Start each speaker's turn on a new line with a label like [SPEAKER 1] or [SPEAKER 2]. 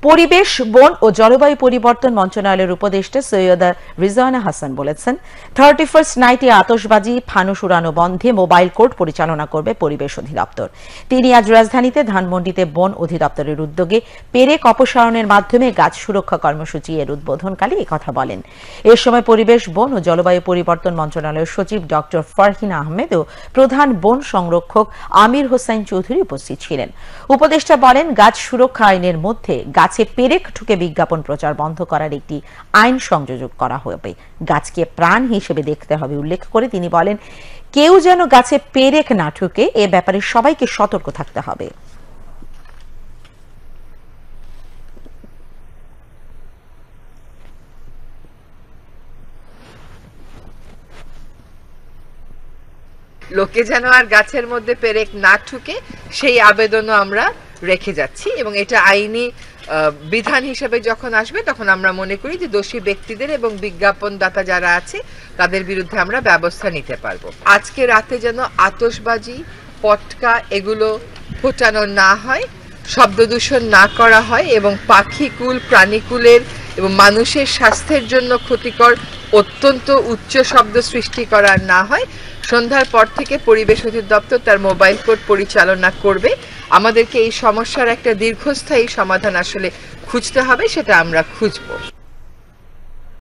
[SPEAKER 1] পরিবেশ, বন ও জলবায়ু পরিবর্তন মন্ত্রণালয়ের উপদেষ্টা সৈয়দা রিজওয়ানা হাসান বলেছেন, 31st নাইটে আতশবাজি, ফানুস উড়ানো বন্ধে মোবাইল কোর্ট পরিচালনা করবে পরিবেশ অধিদপ্তর। তিনি আজ রাজধানীতে ধানমন্ডিতে বন অধিদপ্তরের উদ্যোগে পেরেক অপসারণের মাধ্যমে গাছ সুরক্ষা কর্মসূচি এর উদ্বোধনকালে একথা বলেন। এ সময় পরিবেশ, বন ও জলবায়ু পরিবর্তন মন্ত্রণালয়ের সচিব ডক্টর ফারহিনা আহমেদ ও প্রধান বন সংরক্ষক আমির হোসাইন চৌধুরী উপস্থিত ছিলেন। উপদেষ্টা বলেন, গাছ সুরক্ষা আইনের মধ্যে গাছে পেরেক ঠুকে বিজ্ঞাপন প্রচার বন্ধ করার একটি আইন সংযোজন করা হবে। গাছকে প্রাণ হিসেবে দেখতে হবে উল্লেখ করে তিনি বলেন, কেউ যেন গাছে পেরেক না ঠুকে এ ব্যাপারে সবাইকে সতর্ক থাকতে হবে।
[SPEAKER 2] লোকে যেন আর গাছের মধ্যে পেরেক না ঠুকে সেই আবেদনও আমরা রেখে যাচ্ছি এবং এটা আইনি বিধান হিসেবে যখন আসবে তখন আমরা মনে করি যে দোষী ব্যক্তিদের এবং বিজ্ঞাপনদাতা যারা আছে তাদের বিরুদ্ধে আমরা ব্যবস্থা নিতে পারবো। আজকে রাতে যেন আতশবাজি, পটকা এগুলো ফোটানো না হয়, শব্দ দূষণ না করা হয় এবং পাখিকুল, প্রাণীকুলের এবং মানুষের স্বাস্থ্যের জন্য ক্ষতিকর অত্যন্ত উচ্চ শব্দ সৃষ্টি করা না হয়। সন্ধ্যার পর থেকে পরিবেশ অধিদপ্তর তার মোবাইল কোর্ট পরিচালনা করবে। আমাদেরকে এই সমস্যার একটা দীর্ঘস্থায়ী সমাধান আসলে খুঁজতে হবে, সেটা আমরা খুঁজব।